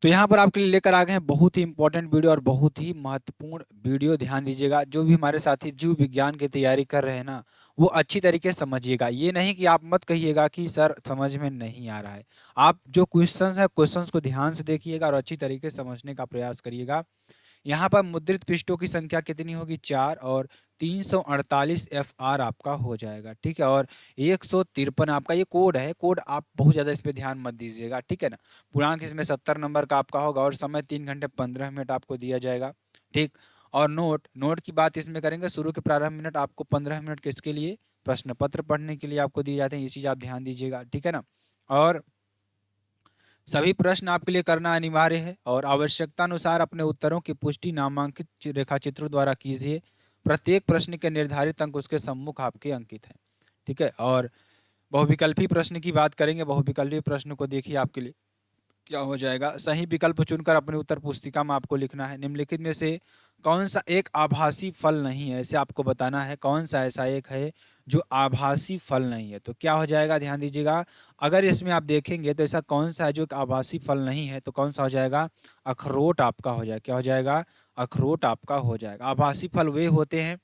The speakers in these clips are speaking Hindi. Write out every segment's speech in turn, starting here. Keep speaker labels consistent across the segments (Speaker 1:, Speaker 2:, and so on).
Speaker 1: तो यहाँ पर आपके लिए लेकर आ गए हैं बहुत ही इंपॉर्टेंट वीडियो और बहुत ही महत्वपूर्ण वीडियो। ध्यान दीजिएगा, जो भी हमारे साथी जीव विज्ञान की तैयारी कर रहे हैं ना, वो अच्छी तरीके से समझिएगा। ये नहीं कि आप मत कहिएगा कि सर समझ में नहीं आ रहा है। आप जो क्वेश्चंस है, क्वेश्चंस को ध्यान से देखिएगा और अच्छी तरीके से समझने का प्रयास करिएगा। यहाँ पर मुद्रित पृष्ठों की संख्या कितनी होगी? 4 और 348 FR आपका हो जाएगा, ठीक है। और 153 आपका ये कोड है। कोड आप बहुत ज़्यादा इस पे ध्यान मत दीजिएगा, ठीक है ना। पूर्णांक इसमें 70 नंबर का आपका होगा और समय 3 घंटे 15 मिनट आपको दिया जाएगा, ठीक। और नोट नोट की बात इसमें करेंगे। शुरू के प्रारंभ मिनट आपको 15 मिनट किसके लिए? प्रश्न पत्र पढ़ने के लिए आपको दिए जाते हैं। ये चीज़ आप ध्यान दीजिएगा, ठीक है ना। और सभी प्रश्न आपके लिए करना अनिवार्य है और आवश्यकता अनुसार अपने उत्तरों की पुष्टि नामांकित रेखाचित्रों द्वारा कीजिए। प्रत्येक प्रश्न के निर्धारित अंक उसके सम्मुख आपके अंकित हैं, ठीक है। और बहुविकल्पी प्रश्न की बात करेंगे। बहुविकल्पी प्रश्न को देखिए, आपके लिए क्या हो जाएगा? सही विकल्प चुनकर अपनी उत्तर पुस्तिका में आपको लिखना है। निम्नलिखित में से कौन सा एक आभासी फल नहीं है? ऐसे आपको बताना है कौन सा ऐसा एक है जो आभासी फल नहीं है। तो क्या हो जाएगा? ध्यान दीजिएगा। अगर इसमें आप देखेंगे तो ऐसा कौन सा है जो एक आभासी फल नहीं है? तो कौन सा हो जाएगा? अखरोट आपका हो जाएगा। क्या हो जाएगा? अखरोट आपका हो जाएगा। आभासी फल वे होते हैं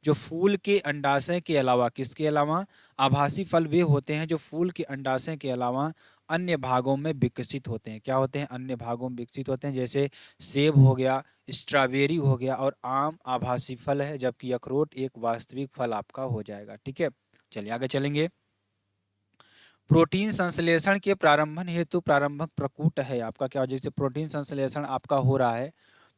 Speaker 1: जो फूल के अंडाशय के अलावा, किसके अलावा? आभासी फल वे होते हैं जो फूल के अंडाशय के अलावा अन्य भागों में विकसित होते हैं। क्या होते हैं? अन्य भागों में विकसित होते हैं। जैसे सेब हो गया, स्ट्रॉबेरी हो गया और आम आभासी फल है, जबकि अखरोट एक वास्तविक फल आपका हो जाएगा, ठीक है। चलिए आगे चलेंगे। प्रोटीन संश्लेषण के प्रारंभन हेतु प्रारंभक प्रकूट है आपका। क्या? जैसे प्रोटीन संश्लेषण आपका हो रहा है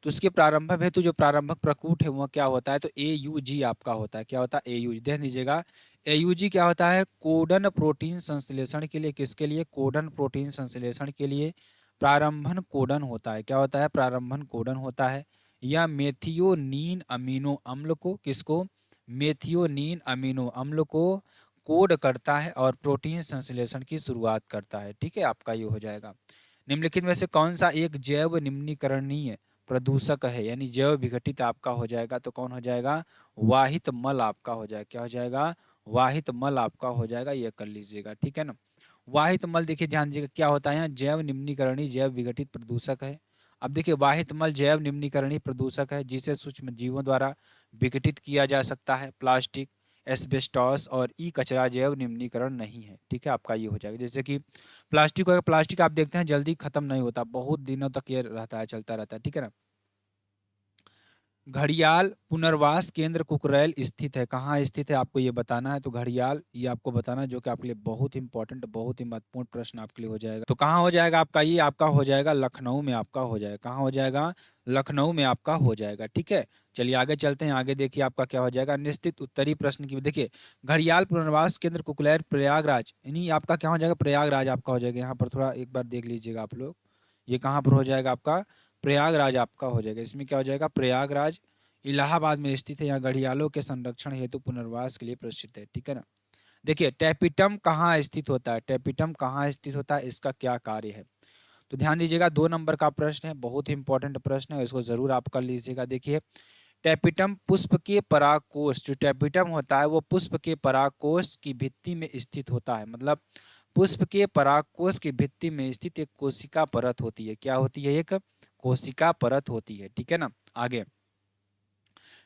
Speaker 1: तो उसके प्रारंभक हेतु जो प्रारंभक प्रकूट है वह क्या होता है? तो AUG आपका होता है। क्या होता है? AUG। ध्यान दीजिएगा, AUG क्या होता है? कोडन प्रोटीन संश्लेषण के लिए, किसके लिए? कोडन प्रोटीन संश्लेषण के लिए प्रारंभन कोडन होता है। क्या होता है? प्रारंभन कोडन होता है। या मेथियोनीन अमीनो अम्ल को, किसको? मेथियोनीन अमीनो अम्ल को कोड करता है और प्रोटीन संश्लेषण की शुरुआत करता है, ठीक है। आपका ये हो जाएगा। निम्नलिखित में से कौन सा एक जैव निम्नीकरणीय प्रदूषक है? यानी जैव विघटित आपका हो जाएगा। तो कौन हो जाएगा? वाहित मल आपका हो जाएगा। क्या हो जाएगा? वाहित मल आपका हो जाएगा। ये कर लीजिएगा, ठीक है ना। वाहित मल देखिए, ध्यान दीजिएगा क्या होता है? यहाँ जैव निम्नीकरणीय जैव विघटित प्रदूषक है। अब देखिए, वाहित मल जैव निम्नीकरणीय प्रदूषक है जिसे सूक्ष्म जीवों द्वारा विघटित किया जा सकता है। प्लास्टिक, एस्बेस्टॉस और ई कचरा जैव निम्नीकरण नहीं है, ठीक है। आपका ये हो जाएगा। जैसे कि प्लास्टिक हो, प्लास्टिक आप देखते हैं जल्दी खत्म नहीं होता, बहुत दिनों तक ये रहता है, चलता रहता है, ठीक है ना। घड़ियाल पुनर्वास केंद्र कुकरैल स्थित है। कहाँ स्थित है आपको ये बताना है। तो घड़ियाल ये आपको बताना है, जो कि आपके लिए बहुत इंपॉर्टेंट, बहुत ही महत्वपूर्ण प्रश्न आपके लिए हो जाएगा। तो कहाँ हो जाएगा आपका? ये आपका हो जाएगा लखनऊ में आपका हो जाएगा। कहाँ हो जाएगा? लखनऊ में आपका हो जाएगा, ठीक है। चलिए आगे चलते हैं। आगे देखिए आपका क्या हो जाएगा। निश्चित उत्तरी प्रश्न की देखिए, घड़ियाल पुनर्वास केंद्र कुकलैर प्रयागराज, यानी आपका क्या हो जाएगा? प्रयागराज आपका हो जाएगा। यहाँ पर थोड़ा एक बार देख लीजिएगा आप लोग, ये कहाँ पर हो जाएगा आपका? प्रयागराज आपका हो जाएगा। इसमें क्या हो जाएगा? प्रयागराज इलाहाबाद में स्थित है। यहाँ घड़ियालों के संरक्षण हेतु पुनर्वास के लिए प्रसिद्ध है, ठीक है ना। देखिए, टैपिटम कहाँ स्थित होता है? टैपिटम कहाँ स्थित होता है? इसका क्या कार्य है? तो ध्यान दीजिएगा, 2 नंबर का प्रश्न है, बहुत ही इंपॉर्टेंट प्रश्न है, इसको जरूर आप कर लीजिएगा। देखिए, टैपिटम पुष्प के परागकोश, जो टैपिटम होता है वो पुष्प के परागकोश की भित्ति में स्थित होता है। मतलब पुष्प के परागकोश की भित्ति में स्थित एक कोशिका परत होती है। क्या होती है? एक कोशिका परत होती है, ठीक है ना। आगे,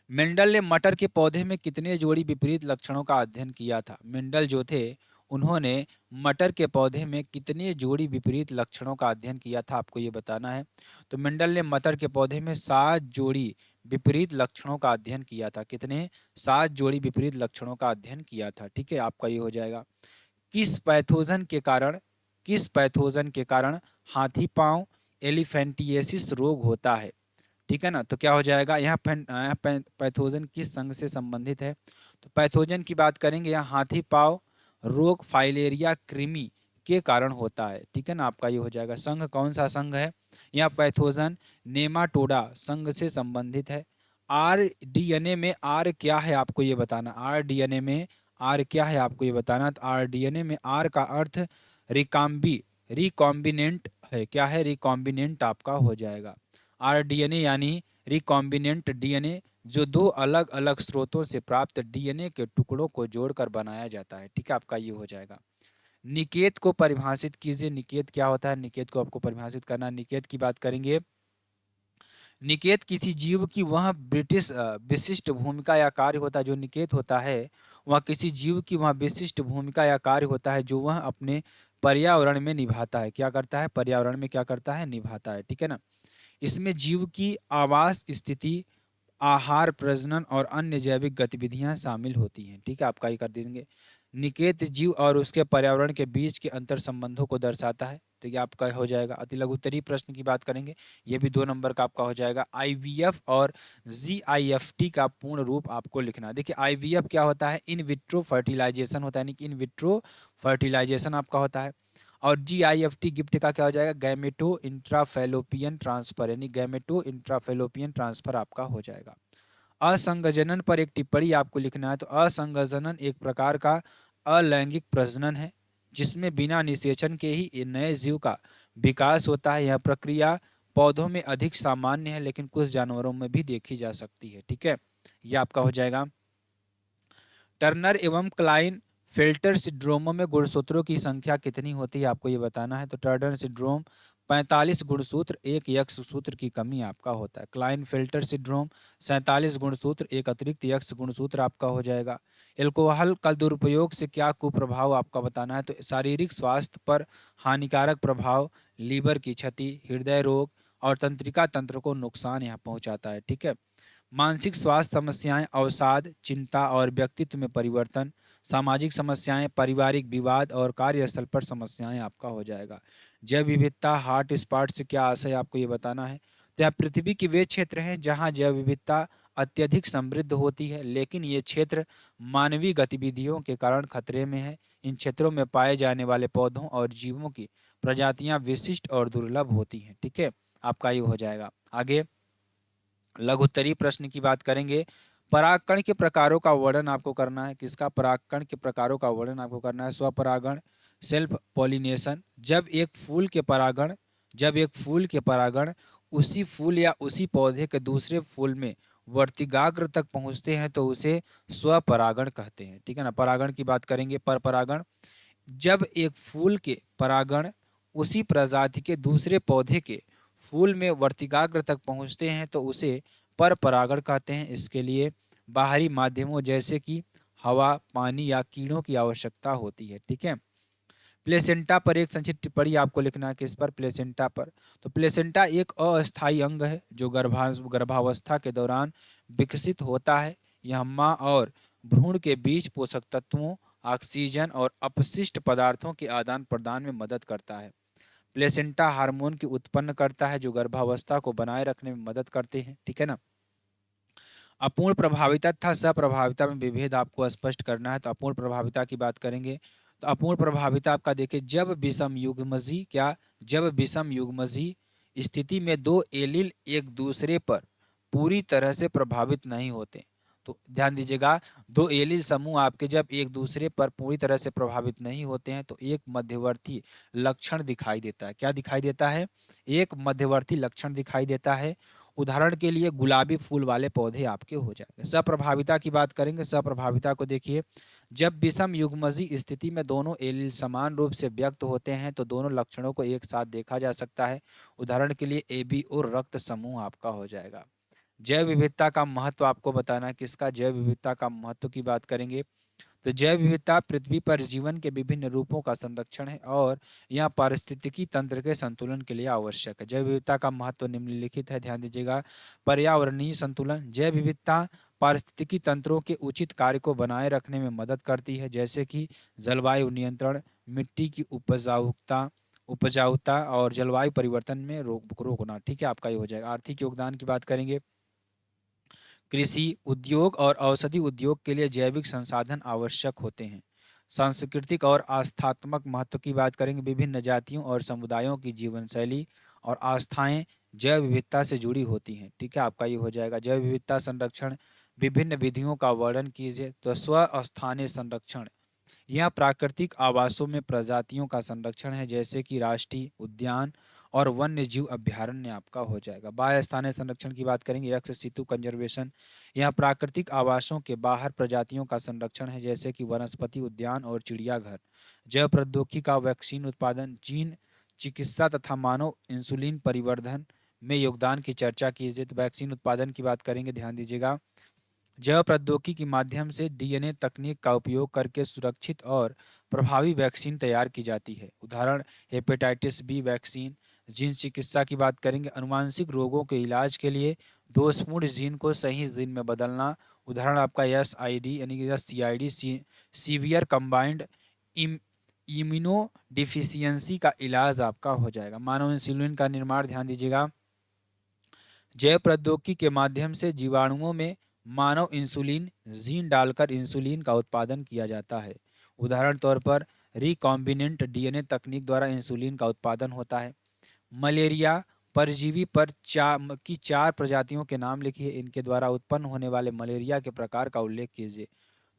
Speaker 1: मेंडल ने मटर के पौधे में कितने जोड़ी विपरीत लक्षणों का अध्ययन किया था? मेंडल जो थे, उन्होंने मटर के पौधे में कितने जोड़ी विपरीत लक्षणों का अध्ययन किया था? आपको ये बताना है। तो मेंडल ने मटर के पौधे में 7 जोड़ी विपरीत लक्षणों का अध्ययन किया था। कितने? 7 जोड़ी विपरीत लक्षणों का अध्ययन किया था, ठीक है। आपका ये हो जाएगा। किस पैथोजन के कारण, किस पैथोजन के कारण हाथी पांव एलिफेंटिएसिस रोग होता है? ठीक है ना। तो क्या हो जाएगा? यहाँ पैथोजन किस संघ से संबंधित है? तो पैथोजन की बात करेंगे, यहाँ हाथी पाव रोग फाइलेरिया कृमि के कारण होता है, ठीक है ना। आपका ये हो जाएगा। संघ कौन सा संघ है? यहाँ पैथोजन नेमाटोडा संघ से संबंधित है। RDNA में R क्या है आपको ये बताना। RDNA में R क्या है आपको ये बताना। तो RDNA में R का अर्थ रिकॉम्बिनेंट है। क्या है? रिकॉम्बिनेंट आपका हो जाएगा। RDNA यानी रिकॉम्बिनेंट DNA, जो 2 अलग अलग स्रोतों से प्राप्त DNA के टुकड़ों को जोड़कर बनाया जाता है, ठीक है। आपका ये हो जाएगा। निकेत को परिभाषित कीजिए। निकेत क्या होता है? निकेत को आपको परिभाषित करना। निकेत की बात करेंगे। निकेत किसी जीव की वह विशिष्ट भूमिका या कार्य होता है। जो निकेत होता है वह किसी जीव की वह विशिष्ट भूमिका या कार्य होता है जो वह अपने पर्यावरण में निभाता है। क्या करता है? पर्यावरण में क्या करता है? निभाता है। ठीक है ना। इसमें जीव की आवास स्थिति, आहार, प्रजनन और अन्य जैविक गतिविधियां शामिल होती हैं। ठीक है, आपका ही कर देंगे। निकेत जीव और उसके पर्यावरण के बीच के अंतर संबंधों को दर्शाता है। तो ये आपका हो जाएगा। अति लघुत्तरीय प्रश्न की बात करेंगे, ये भी 2 नंबर का आपका हो जाएगा। आईवीएफ और जीआईएफटी का पूर्ण रूप आपको लिखना। देखिए आईवीएफ क्या होता है? इन विट्रो फर्टिलाइजेशन होता है, यानी कि इन विट्रो फर्टिलाइजेशन आपका होता है। और जीआईएफटी गिफ्ट का क्या हो जाएगा? गैमेटो इंट्राफेलोपियन ट्रांसफर, यानी गैमेटो इंट्राफेलोपियन ट्रांसफर आपका हो जाएगा। असंगजनन पर एक टिप्पणी आपको लिखना है। तो असंगजनन एक प्रकार का अलैंगिक प्रजनन है जिसमें बिना निषेचन के ही नए जीव का विकास होता है। यह प्रक्रिया पौधों में अधिक सामान्य है लेकिन कुछ जानवरों में भी देखी जा सकती है। ठीक है, यह आपका हो जाएगा। टर्नर एवं क्लाइन फिल्टर सिंड्रोमों में गुणसूत्रों की संख्या कितनी होती है आपको ये बताना है। तो टर्नर सिंड्रोम 45 गुणसूत्र, एक यक्ष सूत्र की कमी आपका होता है। क्लाइन फिल्टर सिंड्रोम 47 गुणसूत्र, एक अतिरिक्त यक्ष गुणसूत्र आपका हो जाएगा। एल्कोहल का दुरुपयोग से क्या कुप्रभाव आपका बताना है। तो शारीरिक स्वास्थ्य पर हानिकारक प्रभाव, लीवर की क्षति, हृदय रोग और तंत्रिका तंत्र को नुकसान यहाँ पहुंचाता है। ठीक है। मानसिक स्वास्थ्य समस्याएं, अवसाद, चिंता और व्यक्तित्व में परिवर्तन, सामाजिक समस्याएं, पारिवारिक विवाद और कार्यस्थल पर समस्याएं आपका हो जाएगा। जैव विविधता हॉट स्पॉट से क्या आशय आपको ये बताना है। तो यह पृथ्वी के वे क्षेत्र हैं जहां जैव विविधता अत्यधिक समृद्ध होती है, लेकिन ये क्षेत्र मानवीय गतिविधियों के कारण खतरे में है। इन क्षेत्रों में पाए जाने वाले पौधों और जीवों की प्रजातियां विशिष्ट और दुर्लभ होती हैं। ठीक है, आपका ये हो जाएगा। आगे लघुत्तरीय प्रश्न की बात करेंगे। परागकण के प्रकारों का वर्णन आपको करना है। किसका? परागकण के प्रकारों का वर्णन आपको करना है। स्वपरागण, सेल्फ पॉलिनेशन। जब एक फूल के परागण उसी फूल या उसी पौधे के दूसरे फूल में वर्तिकाग्र तक पहुंचते हैं तो उसे स्वपरागण कहते हैं। ठीक है ना। परागण की बात करेंगे। पर परागण, जब एक फूल के परागण उसी प्रजाति के दूसरे पौधे के फूल में वर्तिकाग्र तक पहुंचते हैं तो उसे पर परागण कहते हैं। इसके लिए बाहरी माध्यमों जैसे कि हवा, पानी या कीड़ों की आवश्यकता होती है। ठीक है। प्लेसेंटा पर एक संक्षिप्त टिप्पणी आपको लिखना है। किस पर? प्लेसेंटा पर। तो प्लेसेंटा एक अस्थायी अंग है जो गर्भावस्था के दौरान विकसित होता है। यह माँ और भ्रूण के बीच पोषक तत्वों, ऑक्सीजन और अपशिष्ट पदार्थों के आदान प्रदान में मदद करता है। प्लेसेंटा हार्मोन की उत्पन्न करता है जो गर्भावस्था को बनाए रखने में मदद करते हैं। ठीक है ना। अपूर्ण प्रभाविता तथा सप्रभाविता में विभेद आपको स्पष्ट करना है। तो अपूर्ण प्रभाविता की बात करेंगे। तो अपूर्ण प्रभाविता आपका देखिए, जब विषम युग्मजी स्थिति में दो एलील एक दूसरे पर पूरी तरह से प्रभावित नहीं होते। तो ध्यान दीजिएगा, दो एलील समूह आपके जब एक दूसरे पर पूरी तरह से प्रभावित नहीं होते हैं तो एक मध्यवर्ती लक्षण दिखाई देता है। क्या दिखाई देता है? एक मध्यवर्ती लक्षण दिखाई देता है। उदाहरण के लिए गुलाबी फूल वाले पौधे आपके हो जाएंगे। सप्रभाविता की बात करेंगे। सप्रभाविता को देखिए, जब विषम युग्मजी स्थिति में दोनों एलील समान रूप से व्यक्त होते हैं तो दोनों लक्षणों को एक साथ देखा जा सकता है। उदाहरण के लिए AB और रक्त समूह आपका हो जाएगा। जैव विविधता का महत्व आपको बताना है। किसका? जैव विविधता का महत्व की बात करेंगे। तो जैव विविधता पृथ्वी पर जीवन के विभिन्न रूपों का संरक्षण है और यह पारिस्थितिकी तंत्र के संतुलन के लिए आवश्यक है। जैव विविधता का महत्व निम्नलिखित है, ध्यान दीजिएगा। पर्यावरणीय संतुलन, जैव विविधता पारिस्थितिकी तंत्रों के उचित कार्य को बनाए रखने में मदद करती है, जैसे कि जलवायु नियंत्रण, मिट्टी की उपजाऊता और जलवायु परिवर्तन में रोकना। ठीक है, आपका ये हो जाएगा। आर्थिक योगदान की बात करेंगे। कृषि उद्योग और औषधि उद्योग के लिए जैविक संसाधन आवश्यक होते हैं। सांस्कृतिक और आस्थात्मक महत्व की बात करेंगे। विभिन्न जातियों और समुदायों की जीवन शैली और आस्थाएं जैव विविधता से जुड़ी होती हैं। ठीक है, आपका ये हो जाएगा। जैव विविधता संरक्षण, विभिन्न विधियों का वर्णन कीजिए। तो स्वस्थानीय संरक्षण, यह प्राकृतिक आवासों में प्रजातियों का संरक्षण है जैसे कि राष्ट्रीय उद्यान और वन्य जीव अभ्यारण्य आपका हो जाएगा। बाह्य स्थानीय संरक्षण की बात करेंगे, एक्स सितु कंजर्वेशन, यहाँ प्राकृतिक आवासों के बाहर प्रजातियों का संरक्षण है, जैसे कि वनस्पति उद्यान और चिड़ियाघर। जैव प्रौद्योगिकी का वैक्सीन उत्पादन, जीन चिकित्सा तथा मानव इंसुलिन परिवर्धन में योगदान की चर्चा कीजिए। तो वैक्सीन उत्पादन की बात करेंगे, ध्यान दीजिएगा। जैव प्रौद्योगिकी के माध्यम से डीएनए तकनीक का उपयोग करके सुरक्षित और प्रभावी वैक्सीन तैयार की जाती है। उदाहरण हेपेटाइटिस बी वैक्सीन। जीन चिकित्सा की बात करेंगे, अनुवांशिक रोगों के इलाज के लिए दोषपूर्ण जीन को सही जीन में बदलना। उदाहरण आपका SID यानी कि CID, severe combined immuno deficiency का इलाज आपका हो जाएगा। मानव इंसुलिन का निर्माण, ध्यान दीजिएगा। जैव प्रौद्योगिकी के माध्यम से जीवाणुओं में मानव इंसुलिन जीन डालकर इंसुलिन का उत्पादन किया जाता है। उदाहरण तौर पर रिकॉम्बिनेंट डीएनए तकनीक द्वारा इंसुलिन का उत्पादन होता है। मलेरिया परजीवी पर चार प्रजातियों के नाम लिखिए, इनके द्वारा उत्पन्न होने वाले मलेरिया के प्रकार का उल्लेख कीजिए।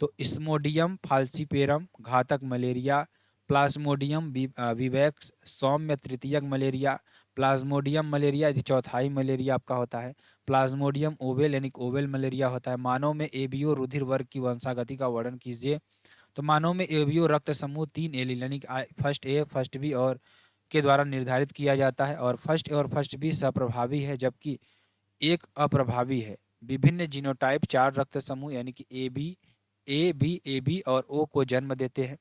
Speaker 1: तो स्मोडियम फाल्सीपेरम घातक मलेरिया, प्लाज्मोडियम विवैक्स सौम्य तृतीयक मलेरिया, प्लाज्मोडियम मलेरिया यदि चौथाई मलेरिया आपका होता है, प्लाज्मोडियम ओवेल यानी ओवेल मलेरिया होता है। मानव में एबीओ रुधिर वर्ग की वंशागति का वर्णन कीजिए। तो मानव में एबीओ रक्त समूह 3 एलील यानी फर्स्ट ए, फर्स्ट बी और के द्वारा निर्धारित किया जाता है, और फर्स्ट ए और फर्स्ट बी सप्रभावी है जबकि एक अप्रभावी है। विभिन्न जीनोटाइप 4 रक्त समूह यानी कि ए बी और ओ को जन्म देते हैं।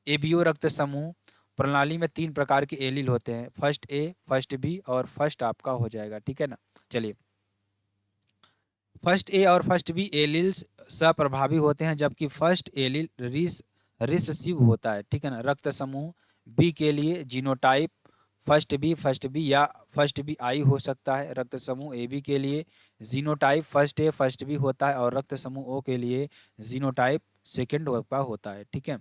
Speaker 1: एबीओ रक्त समूह प्रणाली में 3 प्रकार के एलील होते हैं, फर्स्ट ए, फर्स्ट बी और फर्स्ट आपका हो जाएगा, ठीक है ना। चलिए, फर्स्ट ए और फर्स्ट बी एलील्स सप्रभावी होते हैं जबकि फर्स्ट एलील रिसेसिव होता है, ठीक है ना। रक्त समूह बी के लिए जीनोटाइप फर्स्ट बी या फर्स्ट बी आई हो सकता है। रक्त समूह ए बी के लिए genotype first A first B होता है, और रक्त समूह ओ के लिए जीनोटाइप सेकेंड का होता है, ठीक है।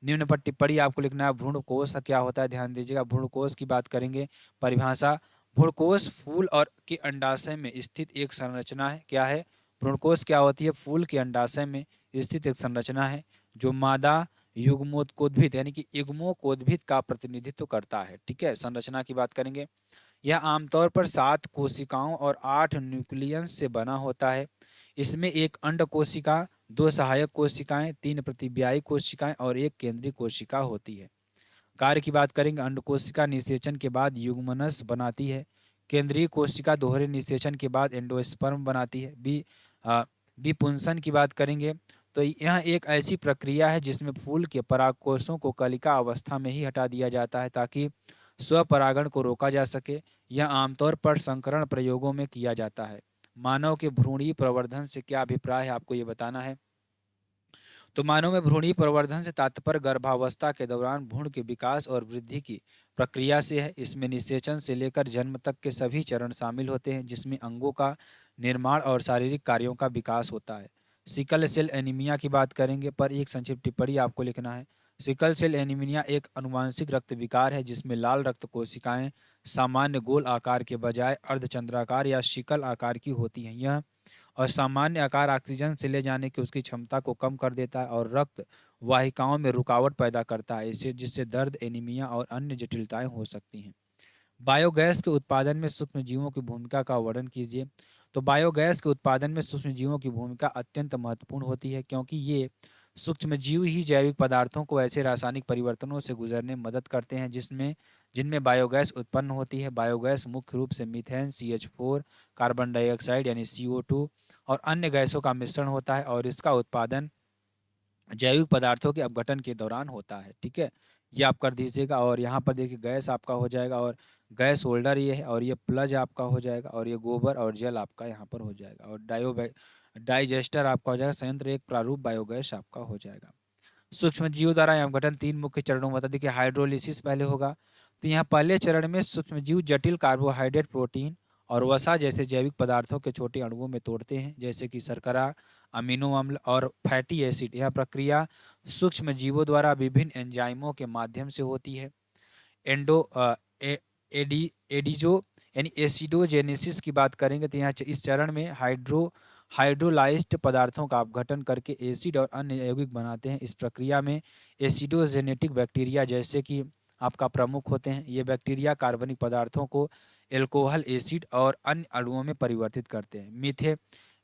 Speaker 1: निम्न पर टिप्पणी आपको लिखना है। भ्रूणकोष क्या होता है, ध्यान दीजिएगा। भ्रूणकोष की बात करेंगे, परिभाषा। भ्रूणकोष फूल और के अंडाशय में स्थित एक संरचना है। क्या है? भ्रूणकोष क्या होती है? फूल के अंडाशय में स्थित एक संरचना है जो मादा युग्मोत्कोद्भिद यानी कि युग्मोकोद्भिद का प्रतिनिधित्व करता है, ठीक है। संरचना की बात करेंगे, यह आमतौर पर 7 कोशिकाओं और 8 न्यूक्लियस से बना होता है। इसमें एक अंड कोशिका, 2 सहायक कोशिकाएं, 3 प्रतिव्यायी कोशिकाएं और 1 केंद्रीय कोशिका होती है। कार्य की बात करेंगे, अंड कोशिका निषेचन के बाद युग्मनस बनाती है। केंद्रीय कोशिका दोहरे निषेचन के बाद एंडोस्पर्म बनाती है। विपुंसन की बात करेंगे तो यह एक ऐसी प्रक्रिया है जिसमें फूल के परागकोशों को कलिका अवस्था में ही हटा दिया जाता है ताकि स्वपरागण को रोका जा सके। यह आमतौर पर संकरण प्रयोगों में किया जाता है। मानव के भ्रूणीय प्रवर्धन से क्या अभिप्राय है, आपको ये बताना है। तो मानव में भ्रूणीय प्रवर्धन से तात्पर्य गर्भावस्था के दौरान भ्रूण के विकास और वृद्धि की प्रक्रिया से है। इसमें निषेचन से लेकर जन्म तक के सभी चरण शामिल होते हैं, जिसमें अंगों का निर्माण और शारीरिक कार्यों का विकास होता है। सिकल सेल एनीमिया की बात करेंगे, पर एक संक्षिप्त टिप्पणी आपको लिखना है। सिकल सेल एनीमिया एक अनुवांशिक रक्त विकार है जिसमें लाल रक्त कोशिकाएं सामान्य गोल आकार के बजाय अर्धचंद्राकार या शिकल आकार की होती हैं। यह और सामान्य आकार ऑक्सीजन से ले जाने की उसकी क्षमता को कम कर देता है और रक्त वाहिकाओं में रुकावट पैदा करता है, इससे जिससे दर्द, एनीमिया और अन्य जटिलताएं हो सकती हैं। बायोगैस के उत्पादन में सूक्ष्म जीवों की भूमिका का वर्णन कीजिए। तो बायोगैस के उत्पादन में सूक्ष्म जीवों की भूमिका अत्यंत महत्वपूर्ण होती है क्योंकि ये सूक्ष्म जीव ही जैविक पदार्थों को ऐसे रासायनिक परिवर्तनों से गुजरने में मदद करते हैं जिनमें बायोगैस उत्पन्न होती है। बायोगैस मुख्य रूप से मीथेन, CH4, कार्बन डाइऑक्साइड यानी CO2 और अन्य गैसों का मिश्रण होता है और इसका उत्पादन जैविक पदार्थों के अपघटन के दौरान होता है, ठीक है। ये आप कर दीजिएगा और यहाँ पर देखिए गैस आपका हो जाएगा और गैस होल्डर ये है और ये प्लज आपका हो जाएगा और ये गोबर और जल आपका यहाँ पर हो जाएगा और डाइजेस्टर आपका हो जाएगा। संयंत्र एक प्रारूप बायोगैस आपका हो जाएगा। सूक्ष्म जीव द्वारा अपघटन 3 मुख्य चरणों में होता है। देखिए हाइड्रोलिसिस पहले होगा, तो यहाँ पहले चरण में सूक्ष्म जीव जटिल कार्बोहाइड्रेट, प्रोटीन और वसा जैसे जैविक पदार्थों के छोटे अणुओं में तोड़ते हैं, जैसे कि शर्करा, अमीनो अम्ल और फैटी एसिड। यह प्रक्रिया सूक्ष्म जीवों द्वारा विभिन्न एंजाइमों के माध्यम से होती है। एंडो एडिजो यानी एसिडोजेनेसिस की बात करेंगे तो यहाँ इस चरण में हाइड्रोलाइज्ड पदार्थों का अपघटन करके एसिड और अन्य यौगिक बनाते हैं। इस प्रक्रिया में एसिडोजेनेटिक बैक्टीरिया जैसे कि आपका प्रमुख होते हैं। ये बैक्टीरिया कार्बनिक पदार्थों को एल्कोहल, एसिड और अन्य अणुओं में परिवर्तित करते हैं।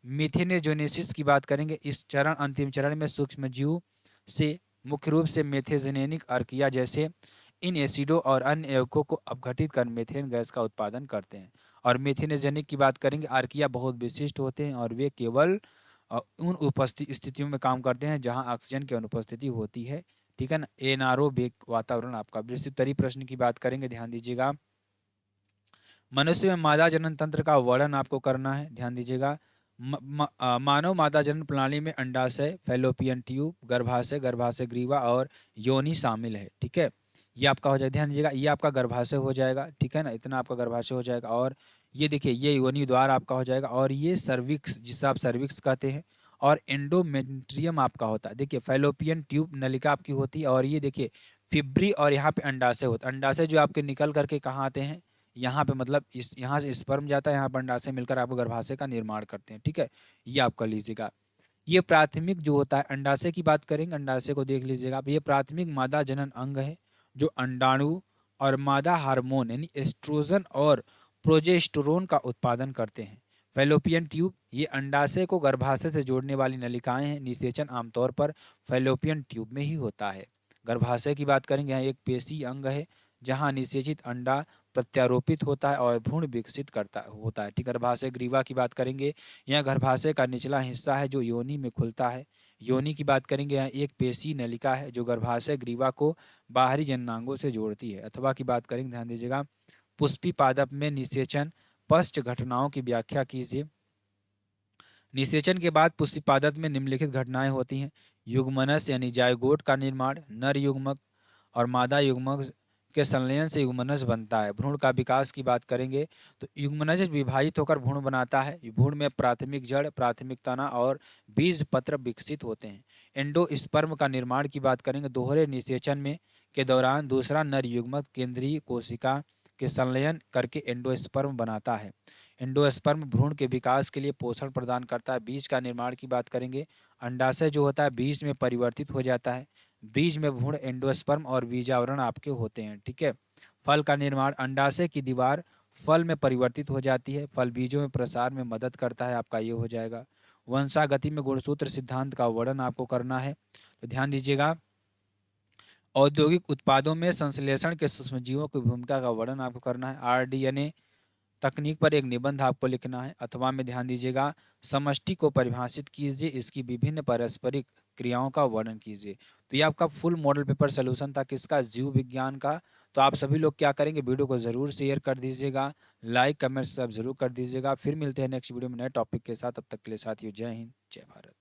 Speaker 1: मिथेनेजोनेसिस की बात करेंगे। इस चरण अंतिम चरण में सूक्ष्मजीव से मुख्य रूप से मेथेजेनिक अर्किया जैसे इन एसिडों और अन्य यौगिकों को अपघटित कर मीथेन गैस का उत्पादन करते हैं। और मेथेनेजेनिक की बात करेंगे, आर्किया बहुत विशिष्ट होते हैं और वे केवल उन उपस्थित स्थितियों में काम करते हैं जहां ऑक्सीजन की अनुपस्थिति होती है। ठीक है ना। एनारोबिक वातावरण आपका। विस्तृत प्रश्न की बात करेंगे, ध्यान दीजिएगा। मनुष्य में मादा जनन तंत्र का वर्णन आपको करना है, ध्यान दीजिएगा। मानव मादा जनन प्रणाली में अंडाशय, फैलोपियन ट्यूब, गर्भाशय, गर्भाशय ग्रीवा और योनि शामिल है। ठीक है, ये आपका हो जाएगा, ध्यान दीजिएगा। ये आपका गर्भाशय हो जाएगा, ठीक है ना, इतना आपका गर्भाशय हो जाएगा। और ये देखिए, ये योनि द्वार आपका हो जाएगा। और ये सर्विक्स, जिसे आप सर्विक्स कहते हैं। और एंडोमेट्रियम आपका होता है। देखिए, फैलोपियन ट्यूब नलिका आपकी होती है। और ये देखिए फिब्री, और यहाँ पे अंडाशय होता है। अंडाशय जो आपके निकल करके कहाँ आते हैं, यहाँ पे, मतलब इस यहाँ से स्पर्म जाता है, यहाँ पर अंडाशय मिलकर आपको गर्भाशय का निर्माण करते हैं। ठीक है, ये आप कर लीजिएगा। ये प्राथमिक जो होता है, अंडाशय की बात करेंगे, अंडाशय को देख लीजिएगा आप। ये प्राथमिक मादा जनन अंग है जो अंडाणु और मादा हार्मोन यानी एस्ट्रोजन और प्रोजेस्टेरोन का उत्पादन करते हैं। फैलोपियन ट्यूब, ये अंडाशय को गर्भाशय से जोड़ने वाली नलिकाएं हैं। निषेचन आमतौर पर फैलोपियन ट्यूब में ही होता है। गर्भाशय की बात करेंगे, यहाँ एक पेशी अंग है जहाँ निषेचित अंडा प्रत्यारोपित होता है और भ्रूण विकसित करता होता है। ठीक, गर्भाशय ग्रीवा की बात करेंगे, यह गर्भाशय का निचला हिस्सा है जो योनि में खुलता है। योनि की बात करेंगे, यहाँ एक पेशी नलिका है जो गर्भाशय ग्रीवा को बाहरी जननांगों से जोड़ती है। अथवा की बात करेंगे, ध्यान दीजिएगा। पुष्पी पादप में निषेचन पश्च घटनाओं की व्याख्या कीजिए। निषेचन के बाद पुष्पी पादप में निम्नलिखित घटनाएं होती हैं। युग्मनज यानी जायगोट का निर्माण, नर युग्मक और मादा युग्मक के संलयन से युग्मनज बनता है। भ्रूण का विकास की बात करेंगे तो युग्मनज विभाजित होकर भ्रूण बनाता है। भ्रूण में प्राथमिक जड़, प्राथमिक तना और बीज पत्र विकसित होते हैं। एंडोस्पर्म का निर्माण की बात करेंगे, दोहरे निषेचन में के दौरान दूसरा नर युग्मक केंद्रीय कोशिका के संलयन करके एंडोस्पर्म बनाता है। एंडोस्पर्म भ्रूण के विकास के लिए पोषण प्रदान करता है। बीज का निर्माण की बात करेंगे, अंडाशय जो होता है बीज में परिवर्तित हो जाता है। बीज में भ्रूण, एंडोस्पर्म और बीजावरण आपके होते हैं। ठीक है। फल का निर्माण, अंडाशय की दीवार फल में परिवर्तित हो जाती है। फल बीजों में प्रसार में मदद करता है, आपका ये हो जाएगा। वंशागति में गुणसूत्र सिद्धांत का वर्णन आपको करना है, तो ध्यान दीजिएगा। औद्योगिक उत्पादों में संश्लेषण के सूक्ष्मजीवों की भूमिका का वर्णन आपको करना है। आरडीएनए तकनीक पर एक निबंध आपको लिखना है। अथवा में ध्यान दीजिएगा, समष्टि को परिभाषित कीजिए, इसकी विभिन्न पारस्परिक क्रियाओं का वर्णन कीजिए। तो ये आपका फुल मॉडल पेपर सोल्यूशन था, किसका, जीव विज्ञान का। तो आप सभी लोग क्या करेंगे, वीडियो को जरूर शेयर कर दीजिएगा, लाइक कमेंट सब जरूर कर दीजिएगा। फिर मिलते हैं नेक्स्ट वीडियो में नए टॉपिक के साथ। तब तक के लिए साथियों, जय हिंद, जय भारत।